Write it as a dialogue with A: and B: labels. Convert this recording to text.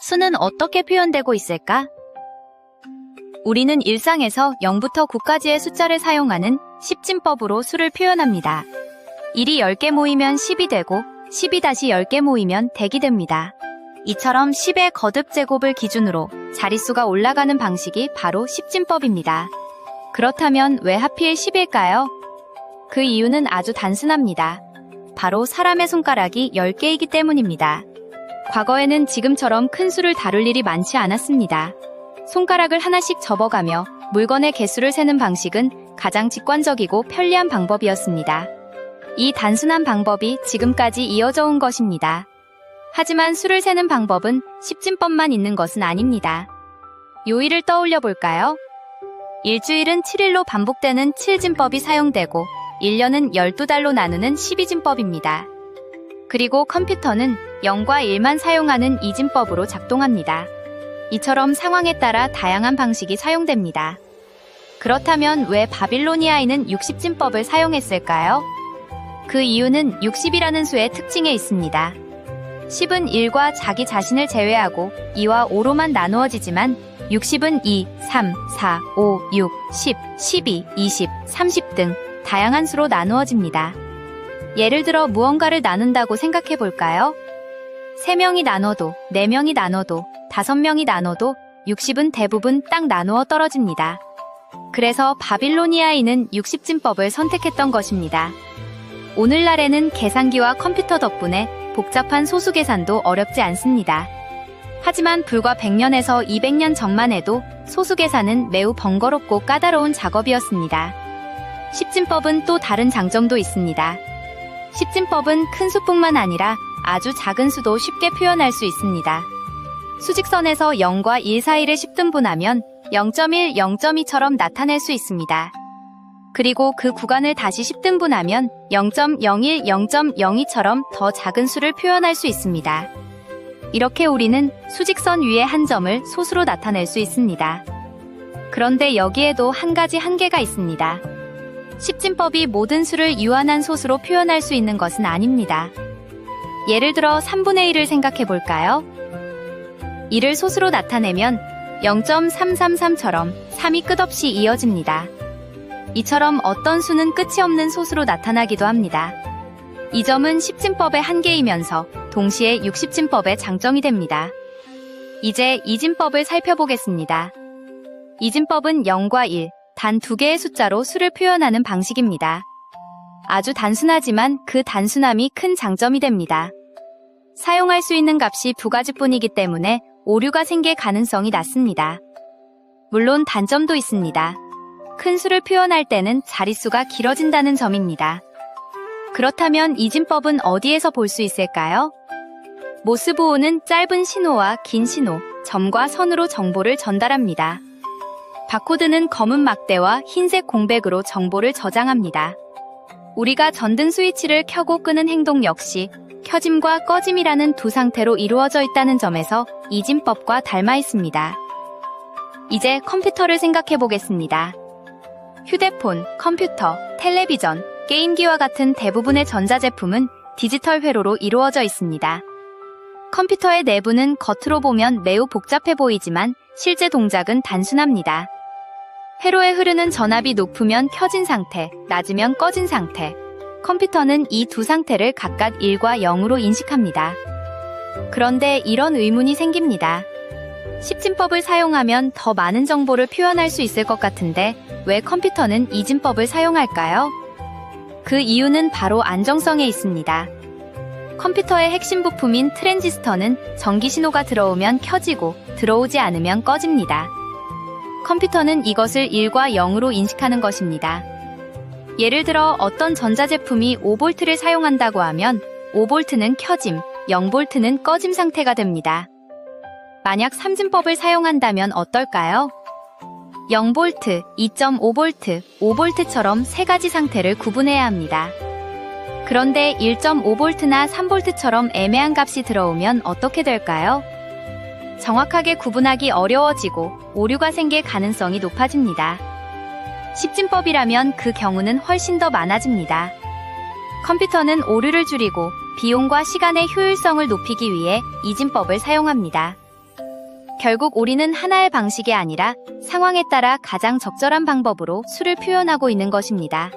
A: 수는 어떻게 표현되고 있을까? 우리는 일상에서 0부터 9까지의 숫자를 사용하는 십진법으로 수를 표현합니다. 1이 10개 모이면 10이 되고 10이 다시 10개 모이면 100이 됩니다. 이처럼 10의 거듭 제곱을 기준으로 자릿수가 올라가는 방식이 바로 십진법입니다. 그렇다면 왜 하필 10일까요? 그 이유는 아주 단순합니다. 바로 사람의 손가락이 10개이기 때문입니다. 과거에는 지금처럼 큰 수를 다룰 일이 많지 않았습니다. 손가락을 하나씩 접어가며 물건의 개수를 세는 방식은 가장 직관적이고 편리한 방법이었습니다. 이 단순한 방법이 지금까지 이어져 온 것입니다. 하지만 수를 세는 방법은 십진법만 있는 것은 아닙니다. 요일을 떠올려 볼까요? 일주일은 7일로 반복되는 7진법이 사용되고 1년은 12달로 나누는 12진법입니다. 그리고 컴퓨터는 0과 1만 사용하는 2진법으로 작동합니다. 이처럼 상황에 따라 다양한 방식이 사용됩니다. 그렇다면 왜 바빌로니아인은 60진법을 사용했을까요? 그 이유는 60이라는 수의 특징에 있습니다. 10은 1과 자기 자신을 제외하고 2와 5로만 나누어지지만 60은 2, 3, 4, 5, 6, 10, 12, 20, 30 등 다양한 수로 나누어집니다. 예를 들어 무언가를 나눈다고 생각해 볼까요? 3명이 나눠도, 4명이 나눠도, 5명이 나눠도 60은 대부분 딱 나누어 떨어집니다. 그래서 바빌로니아인은 60진법을 선택했던 것입니다. 오늘날에는 계산기와 컴퓨터 덕분에 복잡한 소수 계산도 어렵지 않습니다. 하지만 불과 100년에서 200년 전만 해도 소수 계산은 매우 번거롭고 까다로운 작업이었습니다. 십진법은 또 다른 장점도 있습니다. 십진법은 큰 수뿐만 아니라 아주 작은 수도 쉽게 표현할 수 있습니다. 수직선에서 0과 1 사이를 10등분하면 0.1, 0.2처럼 나타낼 수 있습니다. 그리고 그 구간을 다시 10등분하면 0.01, 0.02처럼 더 작은 수를 표현할 수 있습니다. 이렇게 우리는 수직선 위의 한 점을 소수로 나타낼 수 있습니다. 그런데 여기에도 한 가지 한계가 있습니다. 십진법이 모든 수를 유한한 소수로 표현할 수 있는 것은 아닙니다. 예를 들어 3분의 1을 생각해 볼까요? 1을 소수로 나타내면 0.333처럼 3이 끝없이 이어집니다. 이처럼 어떤 수는 끝이 없는 소수로 나타나기도 합니다. 이 점은 십진법의 한계이면서 동시에 60진법의 장점이 됩니다. 이제 이진법을 살펴보겠습니다. 이진법은 0과 1, 단 2개의 숫자로 수를 표현하는 방식입니다. 아주 단순하지만 그 단순함이 큰 장점이 됩니다. 사용할 수 있는 값이 2가지뿐이기 때문에 오류가 생길 가능성이 낮습니다. 물론 단점도 있습니다. 큰 수를 표현할 때는 자릿수가 길어진다는 점입니다. 그렇다면 이진법은 어디에서 볼 수 있을까요? 모스보호는 짧은 신호와 긴 신호, 점과 선으로 정보를 전달합니다. 바코드는 검은 막대와 흰색 공백으로 정보를 저장합니다. 우리가 전등 스위치를 켜고 끄는 행동 역시 켜짐과 꺼짐이라는 두 상태로 이루어져 있다는 점에서 이진법과 닮아 있습니다. 이제 컴퓨터를 생각해 보겠습니다. 휴대폰, 컴퓨터, 텔레비전, 게임기와 같은 대부분의 전자제품은 디지털 회로로 이루어져 있습니다. 컴퓨터의 내부는 겉으로 보면 매우 복잡해 보이지만 실제 동작은 단순합니다. 회로에 흐르는 전압이 높으면 켜진 상태, 낮으면 꺼진 상태. 컴퓨터는 이 두 상태를 각각 1과 0으로 인식합니다. 그런데 이런 의문이 생깁니다. 십진법을 사용하면 더 많은 정보를 표현할 수 있을 것 같은데 왜 컴퓨터는 이진법을 사용할까요? 그 이유는 바로 안정성에 있습니다. 컴퓨터의 핵심 부품인 트랜지스터는 전기 신호가 들어오면 켜지고 들어오지 않으면 꺼집니다. 컴퓨터는 이것을 1과 0으로 인식하는 것입니다. 예를 들어 어떤 전자제품이 5V를 사용한다고 하면 5V는 켜짐, 0V는 꺼짐 상태가 됩니다. 만약 삼진법을 사용한다면 어떨까요? 0V, 2.5V, 5V처럼 세 가지 상태를 구분해야 합니다. 그런데 1.5V나 3V처럼 애매한 값이 들어오면 어떻게 될까요? 정확하게 구분하기 어려워지고 오류가 생길 가능성이 높아집니다. 십진법이라면 그 경우는 훨씬 더 많아집니다. 컴퓨터는 오류를 줄이고 비용과 시간의 효율성을 높이기 위해 이진법을 사용합니다. 결국 우리는 하나의 방식이 아니라 상황에 따라 가장 적절한 방법으로 수를 표현하고 있는 것입니다.